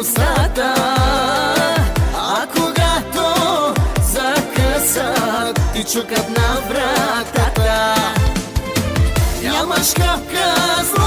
устата, а когато закъсат и чукат на вратата, нямаш как казва